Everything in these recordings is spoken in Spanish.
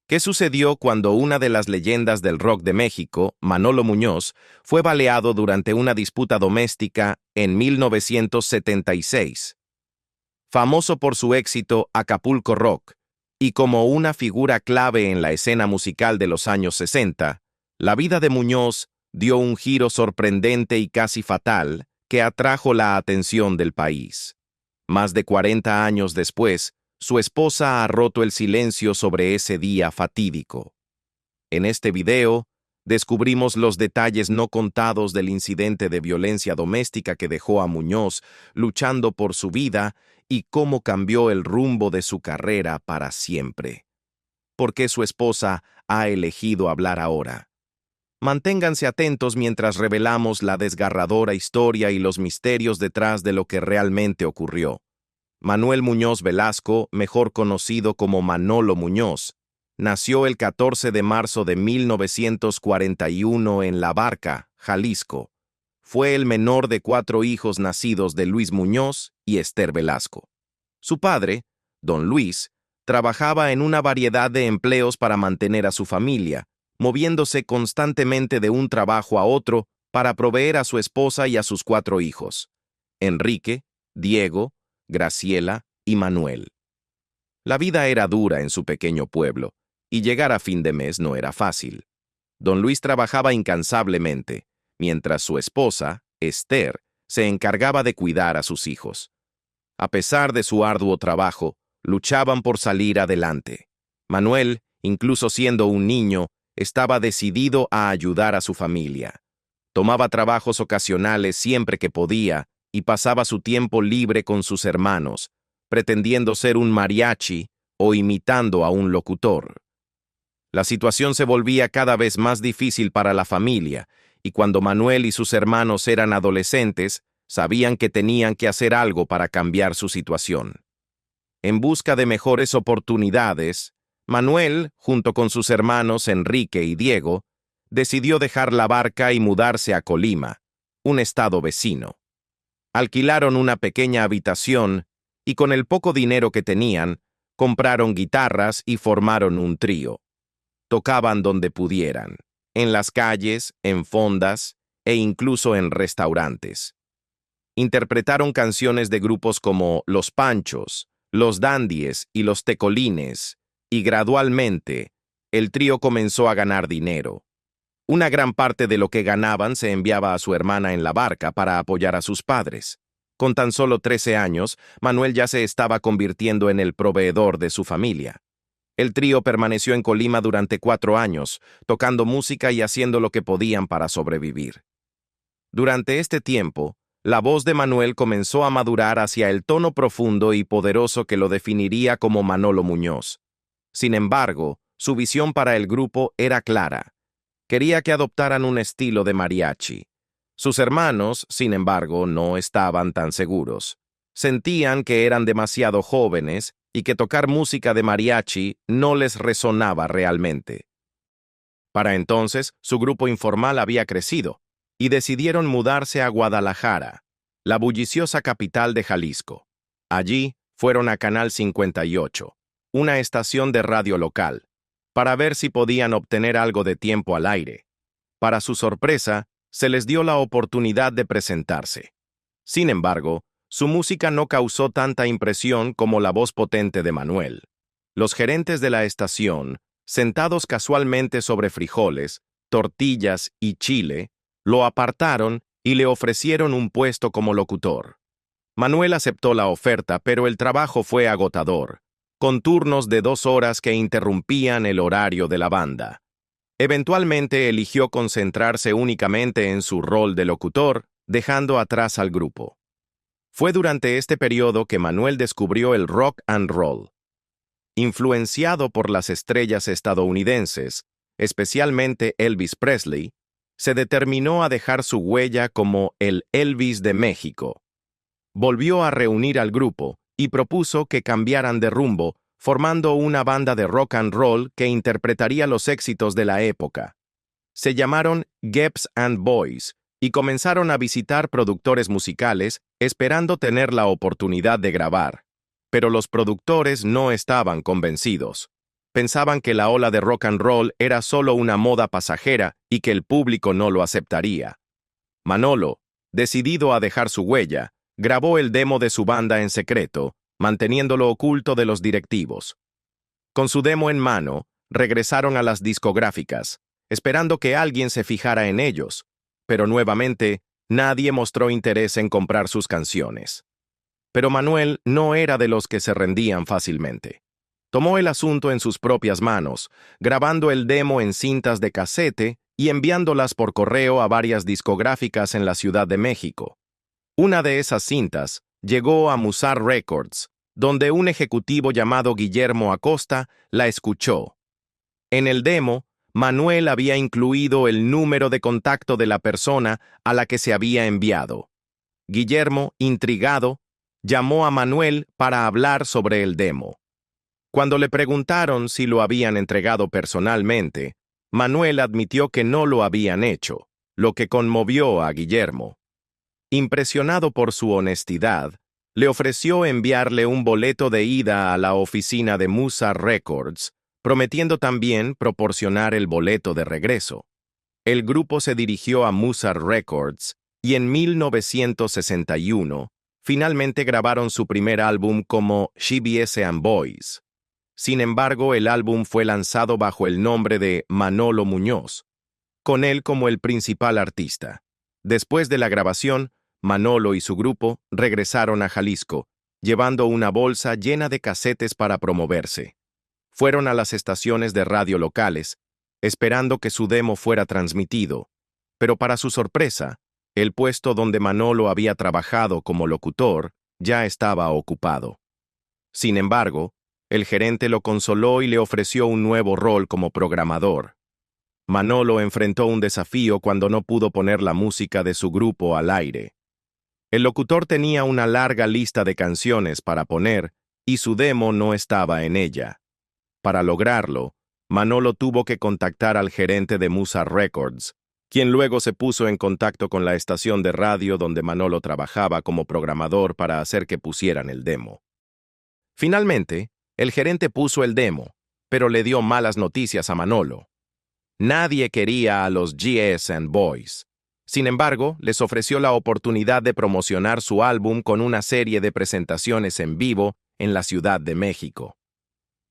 ¿Qué sucedió cuando una de las leyendas del rock de México, Manolo Muñoz, fue baleado durante una disputa doméstica en 1976? Famoso por su éxito Acapulco Rock, y como una figura clave en la escena musical de los años 60, la vida de Muñoz dio un giro sorprendente y casi fatal que atrajo la atención del país. Más de 40 años después, su esposa ha roto el silencio sobre ese día fatídico. En este video, descubrimos los detalles no contados del incidente de violencia doméstica que dejó a Muñoz luchando por su vida y cómo cambió el rumbo de su carrera para siempre. ¿Por qué su esposa ha elegido hablar ahora? Manténganse atentos mientras revelamos la desgarradora historia y los misterios detrás de lo que realmente ocurrió. Manuel Muñoz Velasco, mejor conocido como Manolo Muñoz, nació el 14 de marzo de 1941 en La Barca, Jalisco. Fue el menor de 4 hijos nacidos de Luis Muñoz y Esther Velasco. Su padre, don Luis, trabajaba en una variedad de empleos para mantener a su familia, moviéndose constantemente de un trabajo a otro para proveer a su esposa y a sus 4 hijos, Enrique, Diego, Graciela y Manuel. La vida era dura en su pequeño pueblo, y llegar a fin de mes no era fácil. Don Luis trabajaba incansablemente, mientras su esposa, Esther, se encargaba de cuidar a sus hijos. A pesar de su arduo trabajo, luchaban por salir adelante. Manuel, incluso siendo un niño, estaba decidido a ayudar a su familia. Tomaba trabajos ocasionales siempre que podía y pasaba su tiempo libre con sus hermanos, pretendiendo ser un mariachi o imitando a un locutor. La situación se volvía cada vez más difícil para la familia, y cuando Manuel y sus hermanos eran adolescentes, sabían que tenían que hacer algo para cambiar su situación. En busca de mejores oportunidades, Manuel, junto con sus hermanos Enrique y Diego, decidió dejar La Barca y mudarse a Colima, un estado vecino. Alquilaron una pequeña habitación y con el poco dinero que tenían, compraron guitarras y formaron un trío. Tocaban donde pudieran, en las calles, en fondas e incluso en restaurantes. Interpretaron canciones de grupos como Los Panchos, Los Dandies y Los Tecolines, y gradualmente, el trío comenzó a ganar dinero. Una gran parte de lo que ganaban se enviaba a su hermana en La Barca para apoyar a sus padres. Con tan solo 13 años, Manuel ya se estaba convirtiendo en el proveedor de su familia. El trío permaneció en Colima durante 4 años, tocando música y haciendo lo que podían para sobrevivir. Durante este tiempo, la voz de Manuel comenzó a madurar hacia el tono profundo y poderoso que lo definiría como Manolo Muñoz. Sin embargo, su visión para el grupo era clara. Quería que adoptaran un estilo de mariachi. Sus hermanos, sin embargo, no estaban tan seguros. Sentían que eran demasiado jóvenes y que tocar música de mariachi no les resonaba realmente. Para entonces, su grupo informal había crecido y decidieron mudarse a Guadalajara, la bulliciosa capital de Jalisco. Allí fueron a Canal 58, una estación de radio local, para ver si podían obtener algo de tiempo al aire. Para su sorpresa, se les dio la oportunidad de presentarse. Sin embargo, su música no causó tanta impresión como la voz potente de Manuel. Los gerentes de la estación, sentados casualmente sobre frijoles, tortillas y chile, lo apartaron y le ofrecieron un puesto como locutor. Manuel aceptó la oferta, pero el trabajo fue agotador, con turnos de 2 horas que interrumpían el horario de la banda. Eventualmente eligió concentrarse únicamente en su rol de locutor, dejando atrás al grupo. Fue durante este periodo que Manuel descubrió el rock and roll. Influenciado por las estrellas estadounidenses, especialmente Elvis Presley, se determinó a dejar su huella como el Elvis de México. Volvió a reunir al grupo y propuso que cambiaran de rumbo, formando una banda de rock and roll que interpretaría los éxitos de la época. Se llamaron Geps and Boys y comenzaron a visitar productores musicales esperando tener la oportunidad de grabar. Pero los productores no estaban convencidos. Pensaban que la ola de rock and roll era solo una moda pasajera y que el público no lo aceptaría. Manolo, decidido a dejar su huella, grabó el demo de su banda en secreto, manteniéndolo oculto de los directivos. Con su demo en mano, regresaron a las discográficas, esperando que alguien se fijara en ellos, pero nuevamente nadie mostró interés en comprar sus canciones. Pero Manuel no era de los que se rendían fácilmente. Tomó el asunto en sus propias manos, grabando el demo en cintas de casete y enviándolas por correo a varias discográficas en la Ciudad de México. Una de esas cintas llegó a Musar Records, donde un ejecutivo llamado Guillermo Acosta la escuchó. En el demo, Manuel había incluido el número de contacto de la persona a la que se había enviado. Guillermo, intrigado, llamó a Manuel para hablar sobre el demo. Cuando le preguntaron si lo habían entregado personalmente, Manuel admitió que no lo habían hecho, lo que conmovió a Guillermo. Impresionado por su honestidad, le ofreció enviarle un boleto de ida a la oficina de Musar Records, prometiendo también proporcionar el boleto de regreso. El grupo se dirigió a Musar Records y en 1961 finalmente grabaron su primer álbum como CBS and Boys. Sin embargo, el álbum fue lanzado bajo el nombre de Manolo Muñoz, con él como el principal artista. Después de la grabación, Manolo y su grupo regresaron a Jalisco, llevando una bolsa llena de casetes para promoverse. Fueron a las estaciones de radio locales, esperando que su demo fuera transmitido, pero para su sorpresa, el puesto donde Manolo había trabajado como locutor ya estaba ocupado. Sin embargo, el gerente lo consoló y le ofreció un nuevo rol como programador. Manolo enfrentó un desafío cuando no pudo poner la música de su grupo al aire. El locutor tenía una larga lista de canciones para poner y su demo no estaba en ella. Para lograrlo, Manolo tuvo que contactar al gerente de Musar Records, quien luego se puso en contacto con la estación de radio donde Manolo trabajaba como programador para hacer que pusieran el demo. Finalmente, el gerente puso el demo, pero le dio malas noticias a Manolo. Nadie quería a los GS and Boys. Sin embargo, les ofreció la oportunidad de promocionar su álbum con una serie de presentaciones en vivo en la Ciudad de México.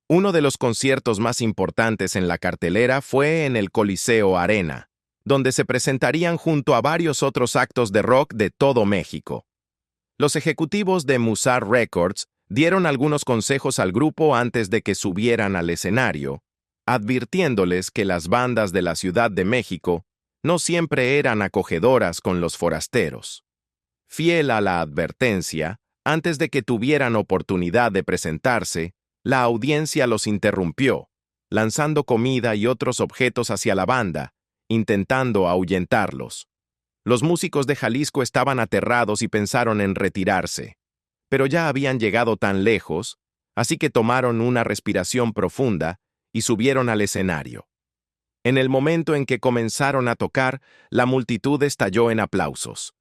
Uno de los conciertos más importantes en la cartelera fue en el Coliseo Arena, donde se presentarían junto a varios otros actos de rock de todo México. Los ejecutivos de Musar Records dieron algunos consejos al grupo antes de que subieran al escenario, advirtiéndoles que las bandas de la Ciudad de México no siempre eran acogedoras con los forasteros. Fiel a la advertencia, antes de que tuvieran oportunidad de presentarse, la audiencia los interrumpió, lanzando comida y otros objetos hacia la banda, intentando ahuyentarlos. Los músicos de Jalisco estaban aterrados y pensaron en retirarse, pero ya habían llegado tan lejos, así que tomaron una respiración profunda y subieron al escenario. En el momento en que comenzaron a tocar, la multitud estalló en aplausos.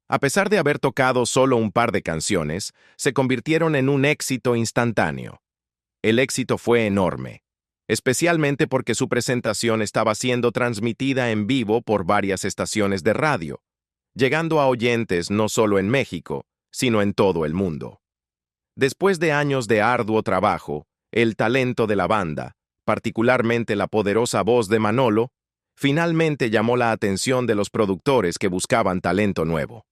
A pesar de haber tocado solo un par de canciones, se convirtieron en un éxito instantáneo. El éxito fue enorme, especialmente porque su presentación estaba siendo transmitida en vivo por varias estaciones de radio, llegando a oyentes no solo en México, sino en todo el mundo. Después de años de arduo trabajo, el talento de la banda, particularmente la poderosa voz de Manolo, finalmente llamó la atención de los productores que buscaban talento nuevo.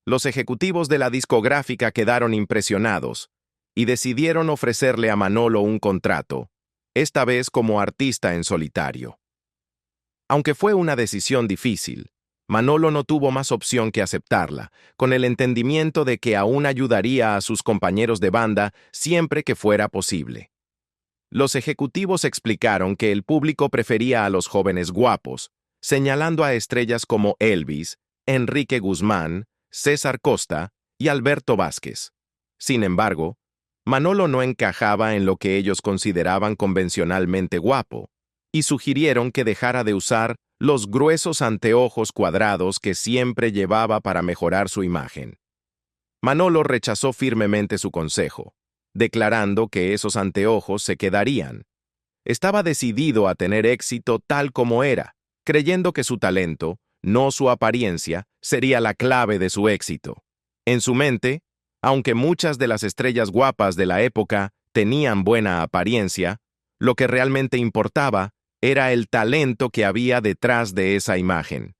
Los ejecutivos de la discográfica quedaron impresionados y decidieron ofrecerle a Manolo un contrato, esta vez como artista en solitario. Aunque fue una decisión difícil, Manolo no tuvo más opción que aceptarla, con el entendimiento de que aún ayudaría a sus compañeros de banda siempre que fuera posible. Los ejecutivos explicaron que el público prefería a los jóvenes guapos, señalando a estrellas como Elvis, Enrique Guzmán, César Costa y Alberto Vázquez. Sin embargo, Manolo no encajaba en lo que ellos consideraban convencionalmente guapo, y sugirieron que dejara de usar los gruesos anteojos cuadrados que siempre llevaba para mejorar su imagen. Manolo rechazó firmemente su consejo, declarando que esos anteojos se quedarían. estaba decidido a tener éxito tal como era, creyendo que su talento, no su apariencia, sería la clave de su éxito. En su mente, aunque muchas de las estrellas guapas de la época tenían buena apariencia, lo que realmente importaba era el talento que había detrás de esa imagen.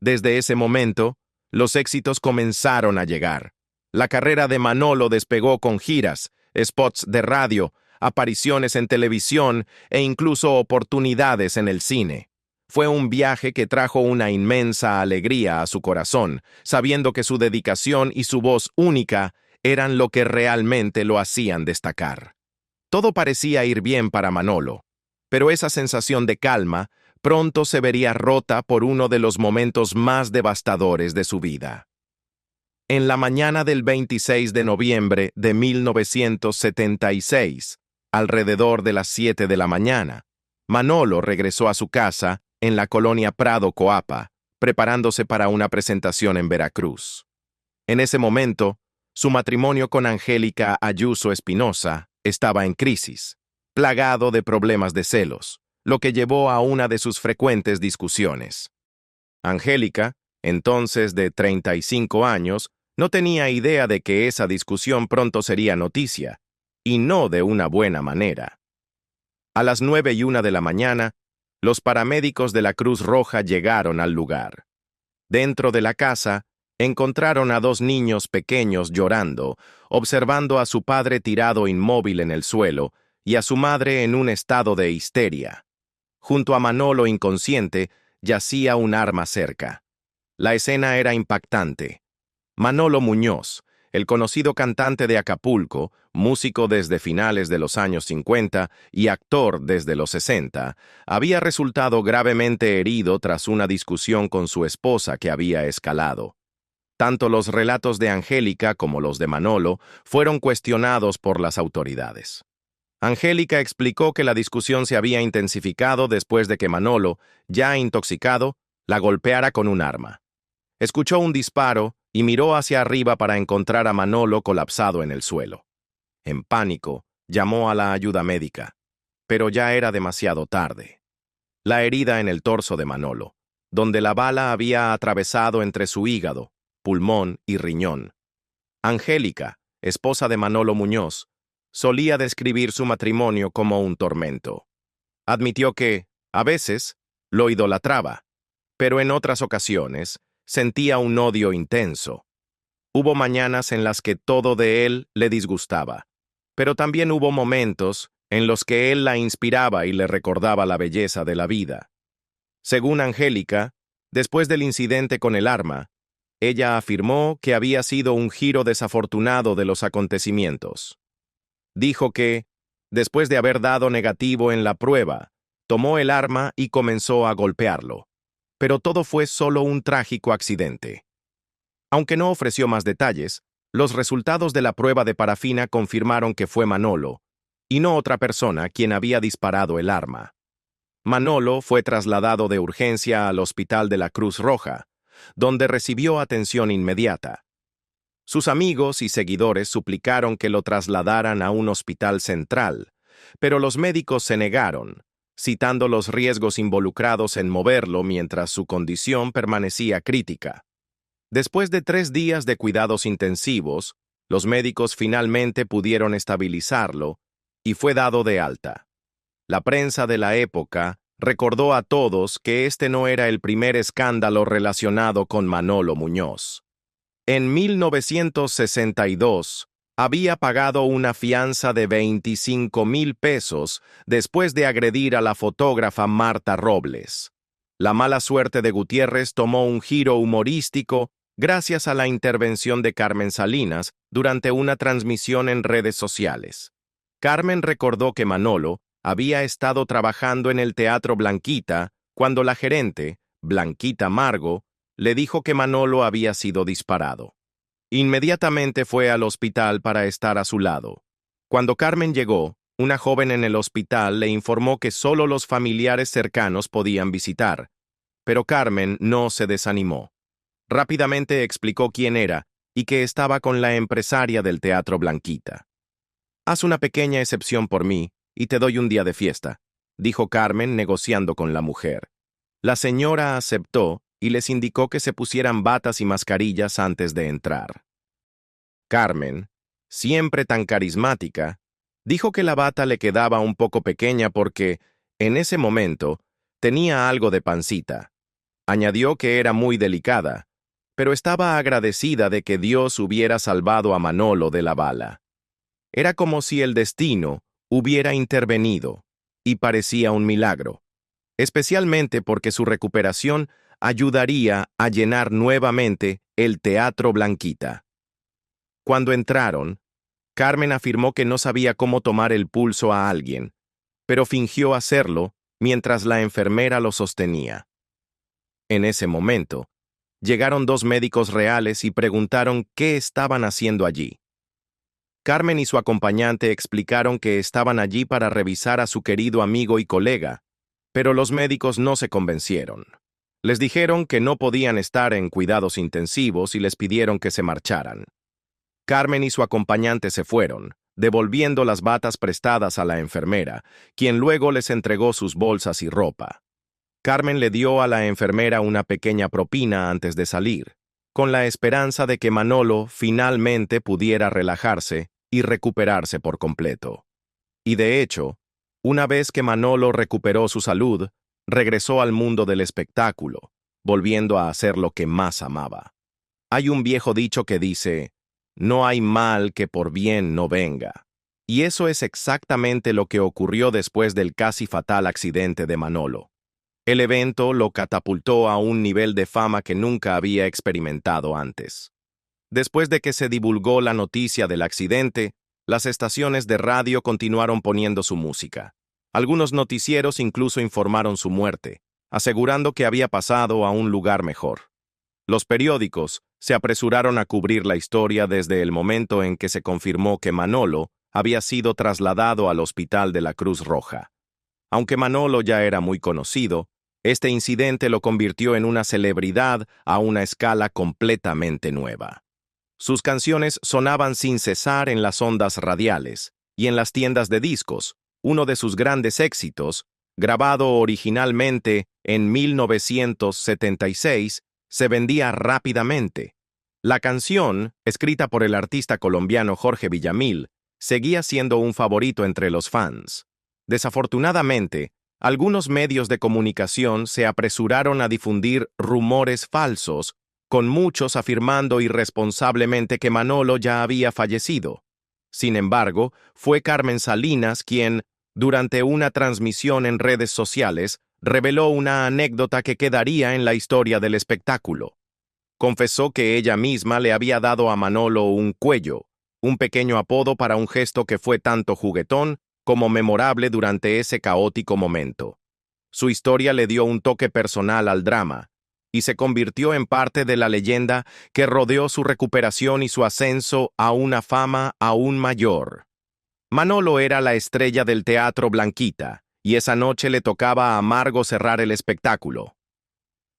Desde ese momento, los éxitos comenzaron a llegar. La carrera de Manolo despegó con giras, spots de radio, apariciones en televisión e incluso oportunidades en el cine. Fue un viaje que trajo una inmensa alegría a su corazón, sabiendo que su dedicación y su voz única eran lo que realmente lo hacían destacar. Todo parecía ir bien para Manolo, pero esa sensación de calma pronto se vería rota por uno de los momentos más devastadores de su vida. En la mañana del 26 de noviembre de 1976, alrededor de las 7 de la mañana, Manolo regresó a su casa en la colonia Prado Coapa, preparándose para una presentación en Veracruz. En ese momento, su matrimonio con Angélica Ayuso Espinosa estaba en crisis, plagado de problemas de celos, lo que llevó a una de sus frecuentes discusiones. Angélica, entonces de 35 años, no tenía idea de que esa discusión pronto sería noticia, y no de una buena manera. A las 9:01 de la mañana, los paramédicos de la Cruz Roja llegaron al lugar. Dentro de la casa, encontraron a dos niños pequeños llorando, observando a su padre tirado inmóvil en el suelo y a su madre en un estado de histeria. Junto a Manolo inconsciente, yacía un arma cerca. La escena era impactante. Manolo Muñoz, el conocido cantante de Acapulco, músico desde finales de los años 50 y actor desde los 60, había resultado gravemente herido tras una discusión con su esposa que había escalado. Tanto los relatos de Angélica como los de Manolo fueron cuestionados por las autoridades. Angélica explicó que la discusión se había intensificado después de que Manolo, ya intoxicado, la golpeara con un arma. Escuchó un disparo y miró hacia arriba para encontrar a Manolo colapsado en el suelo. En pánico, llamó a la ayuda médica, pero ya era demasiado tarde. La herida en el torso de Manolo, donde la bala había atravesado entre su hígado, pulmón y riñón. Angélica, esposa de Manolo Muñoz, solía describir su matrimonio como un tormento. Admitió que, a veces, lo idolatraba, pero en otras ocasiones, sentía un odio intenso. Hubo mañanas en las que todo de él le disgustaba, pero también hubo momentos en los que él la inspiraba y le recordaba la belleza de la vida. Según Angélica, después del incidente con el arma, ella afirmó que había sido un giro desafortunado de los acontecimientos. Dijo que, después de haber dado negativo en la prueba, tomó el arma y comenzó a golpearlo. Pero todo fue solo un trágico accidente. Aunque no ofreció más detalles, los resultados de la prueba de parafina confirmaron que fue Manolo, y no otra persona quien había disparado el arma. Manolo fue trasladado de urgencia al hospital de la Cruz Roja, donde recibió atención inmediata. Sus amigos y seguidores suplicaron que lo trasladaran a un hospital central, pero los médicos se negaron, citando los riesgos involucrados en moverlo mientras su condición permanecía crítica. Después de 3 días de cuidados intensivos, los médicos finalmente pudieron estabilizarlo y fue dado de alta. La prensa de la época recordó a todos que este no era el primer escándalo relacionado con Manolo Muñoz. En 1962, había pagado una fianza de 25,000 pesos después de agredir a la fotógrafa Marta Robles. La mala suerte de Gutiérrez tomó un giro humorístico gracias a la intervención de Carmen Salinas durante una transmisión en redes sociales. Carmen recordó que Manolo había estado trabajando en el Teatro Blanquita cuando la gerente, Blanquita Margo, le dijo que Manolo había sido disparado. Inmediatamente fue al hospital para estar a su lado. Cuando Carmen llegó, una joven en el hospital le informó que solo los familiares cercanos podían visitar, pero Carmen no se desanimó. Rápidamente explicó quién era y que estaba con la empresaria del Teatro Blanquita. «Haz una pequeña excepción por mí y te doy un día de fiesta», dijo Carmen negociando con la mujer. La señora aceptó y les indicó que se pusieran batas y mascarillas antes de entrar. Carmen, siempre tan carismática, dijo que la bata le quedaba un poco pequeña porque, en ese momento, tenía algo de pancita. Añadió que era muy delicada, pero estaba agradecida de que Dios hubiera salvado a Manolo de la bala. Era como si el destino hubiera intervenido, y parecía un milagro, especialmente porque su recuperación ayudaría a llenar nuevamente el Teatro Blanquita. Cuando entraron, Carmen afirmó que no sabía cómo tomar el pulso a alguien, pero fingió hacerlo mientras la enfermera lo sostenía. En ese momento, llegaron dos médicos reales y preguntaron qué estaban haciendo allí. Carmen y su acompañante explicaron que estaban allí para revisar a su querido amigo y colega, pero los médicos no se convencieron. Les dijeron que no podían estar en cuidados intensivos y les pidieron que se marcharan. Carmen y su acompañante se fueron, devolviendo las batas prestadas a la enfermera, quien luego les entregó sus bolsas y ropa. Carmen le dio a la enfermera una pequeña propina antes de salir, con la esperanza de que Manolo finalmente pudiera relajarse y recuperarse por completo. Y de hecho, una vez que Manolo recuperó su salud, regresó al mundo del espectáculo, volviendo a hacer lo que más amaba. Hay un viejo dicho que dice, no hay mal que por bien no venga. Y eso es exactamente lo que ocurrió después del casi fatal accidente de Manolo. El evento lo catapultó a un nivel de fama que nunca había experimentado antes. Después de que se divulgó la noticia del accidente, las estaciones de radio continuaron poniendo su música. Algunos noticieros incluso informaron su muerte, asegurando que había pasado a un lugar mejor. Los periódicos se apresuraron a cubrir la historia desde el momento en que se confirmó que Manolo había sido trasladado al hospital de la Cruz Roja. Aunque Manolo ya era muy conocido, este incidente lo convirtió en una celebridad a una escala completamente nueva. Sus canciones sonaban sin cesar en las ondas radiales y en las tiendas de discos. Uno de sus grandes éxitos, grabado originalmente en 1976, se vendía rápidamente. La canción, escrita por el artista colombiano Jorge Villamil, seguía siendo un favorito entre los fans. Desafortunadamente, algunos medios de comunicación se apresuraron a difundir rumores falsos, con muchos afirmando irresponsablemente que Manolo ya había fallecido. Sin embargo, fue Carmen Salinas quien, durante una transmisión en redes sociales, reveló una anécdota que quedaría en la historia del espectáculo. Confesó que ella misma le había dado a Manolo un cuello, un pequeño apodo para un gesto que fue tanto juguetón como memorable durante ese caótico momento. Su historia le dio un toque personal al drama, y se convirtió en parte de la leyenda que rodeó su recuperación y su ascenso a una fama aún mayor. Manolo era la estrella del Teatro Blanquita, y esa noche le tocaba a Margo cerrar el espectáculo.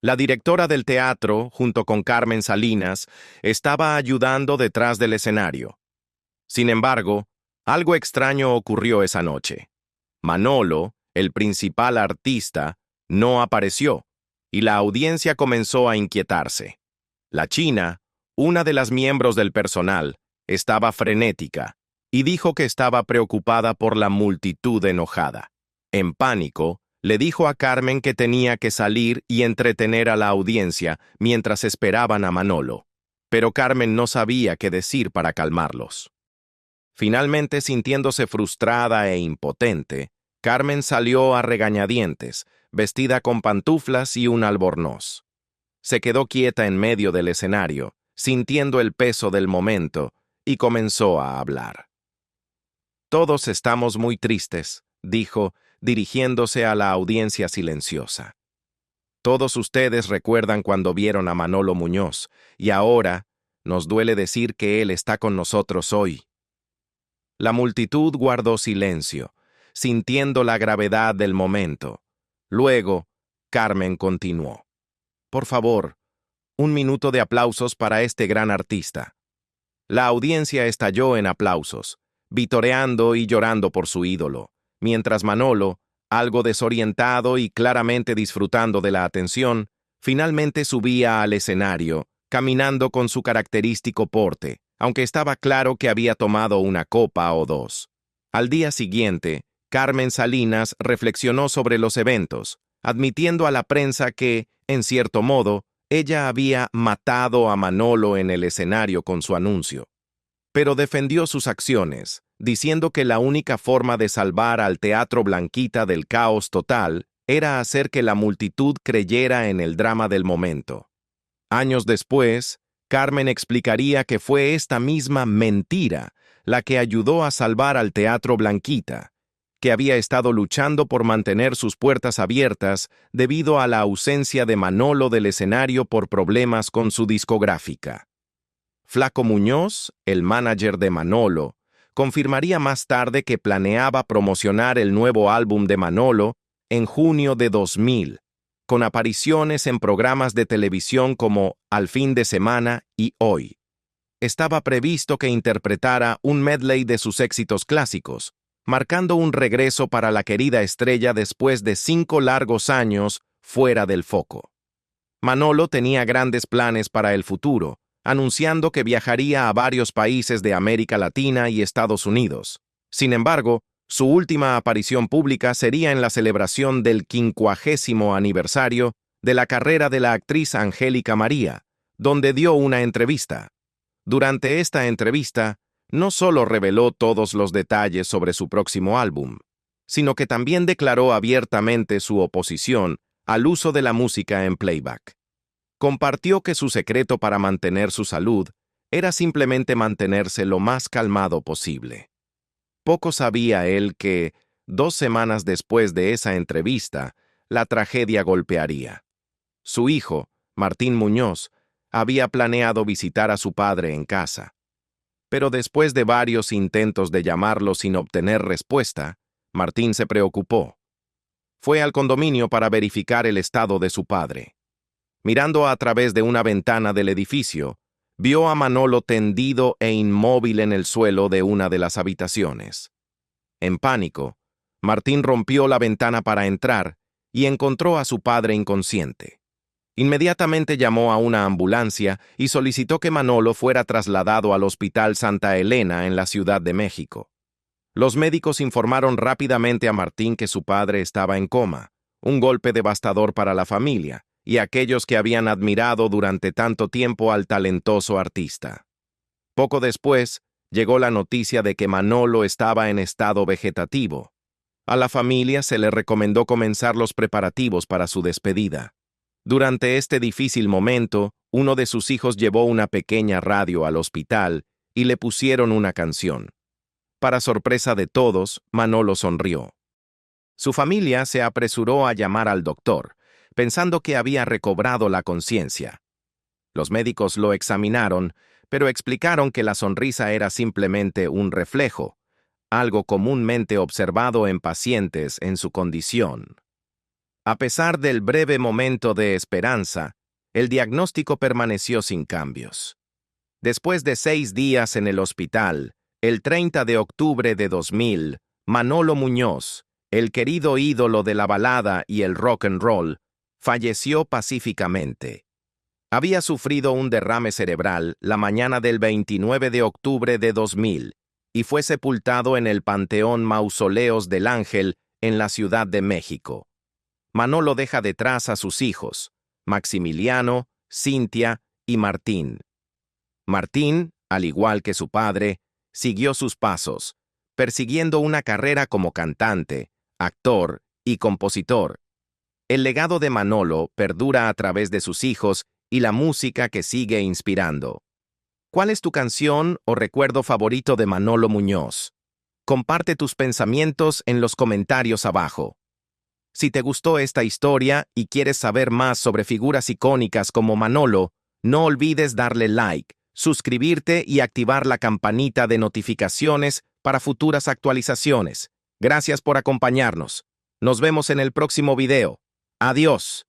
La directora del teatro, junto con Carmen Salinas, estaba ayudando detrás del escenario. Sin embargo, algo extraño ocurrió esa noche. Manolo, el principal artista, no apareció, y la audiencia comenzó a inquietarse. La china, una de las miembros del personal, estaba frenética, y dijo que estaba preocupada por la multitud enojada. En pánico, le dijo a Carmen que tenía que salir y entretener a la audiencia mientras esperaban a Manolo, pero Carmen no sabía qué decir para calmarlos. Finalmente, sintiéndose frustrada e impotente, Carmen salió a regañadientes, vestida con pantuflas y un albornoz. Se quedó quieta en medio del escenario, sintiendo el peso del momento, y comenzó a hablar. «Todos estamos muy tristes», dijo, dirigiéndose a la audiencia silenciosa. «Todos ustedes recuerdan cuando vieron a Manolo Muñoz, y ahora nos duele decir que él está con nosotros hoy». La multitud guardó silencio, sintiendo la gravedad del momento. Luego, Carmen continuó. «Por favor, un minuto de aplausos para este gran artista». La audiencia estalló en aplausos, vitoreando y llorando por su ídolo, mientras Manolo, Algo desorientado y claramente disfrutando de la atención, finalmente subía al escenario, caminando con su característico porte, aunque estaba claro que había tomado una copa o dos. Al día siguiente, Carmen Salinas reflexionó sobre los eventos, admitiendo a la prensa que, en cierto modo, ella había matado a Manolo en el escenario con su anuncio. Pero defendió sus acciones, diciendo que la única forma de salvar al Teatro Blanquita del caos total era hacer que la multitud creyera en el drama del momento. Años después, Carmen explicaría que fue esta misma mentira la que ayudó a salvar al Teatro Blanquita, que había estado luchando por mantener sus puertas abiertas debido a la ausencia de Manolo del escenario por problemas con su discográfica. Flaco Muñoz, el manager de Manolo, confirmaría más tarde que planeaba promocionar el nuevo álbum de Manolo en junio de 2000, con apariciones en programas de televisión como Al fin de semana y Hoy. Estaba previsto que interpretara un medley de sus éxitos clásicos, marcando un regreso para la querida estrella después de 5 largos años fuera del foco. Manolo tenía grandes planes para el futuro, anunciando que viajaría a varios países de América Latina y Estados Unidos. Sin embargo, su última aparición pública sería en la celebración del 50º aniversario de la carrera de la actriz Angélica María, donde dio una entrevista. Durante esta entrevista, no solo reveló todos los detalles sobre su próximo álbum, sino que también declaró abiertamente su oposición al uso de la música en playback. Compartió que su secreto para mantener su salud era simplemente mantenerse lo más calmado posible. Poco sabía él que, 2 semanas después de esa entrevista, la tragedia golpearía. Su hijo, Martín Muñoz, había planeado visitar a su padre en casa. Pero después de varios intentos de llamarlo sin obtener respuesta, Martín se preocupó. Fue al condominio para verificar el estado de su padre. Mirando a través de una ventana del edificio, vio a Manolo tendido e inmóvil en el suelo de una de las habitaciones. En pánico, Martín rompió la ventana para entrar y encontró a su padre inconsciente. Inmediatamente llamó a una ambulancia y solicitó que Manolo fuera trasladado al Hospital Santa Elena en la Ciudad de México. Los médicos informaron rápidamente a Martín que su padre estaba en coma, un golpe devastador para la familia y aquellos que habían admirado durante tanto tiempo al talentoso artista. Poco después, llegó la noticia de que Manolo estaba en estado vegetativo. A la familia se le recomendó comenzar los preparativos para su despedida. Durante este difícil momento, uno de sus hijos llevó una pequeña radio al hospital y le pusieron una canción. Para sorpresa de todos, Manolo sonrió. Su familia se apresuró a llamar al doctor, pensando que había recobrado la conciencia. Los médicos lo examinaron, pero explicaron que la sonrisa era simplemente un reflejo, algo comúnmente observado en pacientes en su condición. A pesar del breve momento de esperanza, el diagnóstico permaneció sin cambios. Después de 6 días en el hospital, el 30 de octubre de 2000, Manolo Muñoz, el querido ídolo de la balada y el rock and roll, falleció pacíficamente. Había sufrido un derrame cerebral la mañana del 29 de octubre de 2000 y fue sepultado en el Panteón Mausoleos del Ángel en la Ciudad de México. Manolo deja detrás a sus hijos, Maximiliano, Cintia y Martín. Martín, al igual que su padre, siguió sus pasos, persiguiendo una carrera como cantante, actor y compositor. El legado de Manolo perdura a través de sus hijos y la música que sigue inspirando. ¿Cuál es tu canción o recuerdo favorito de Manolo Muñoz? Comparte tus pensamientos en los comentarios abajo. Si te gustó esta historia y quieres saber más sobre figuras icónicas como Manolo, no olvides darle like, suscribirte y activar la campanita de notificaciones para futuras actualizaciones. Gracias por acompañarnos. Nos vemos en el próximo video. Adiós.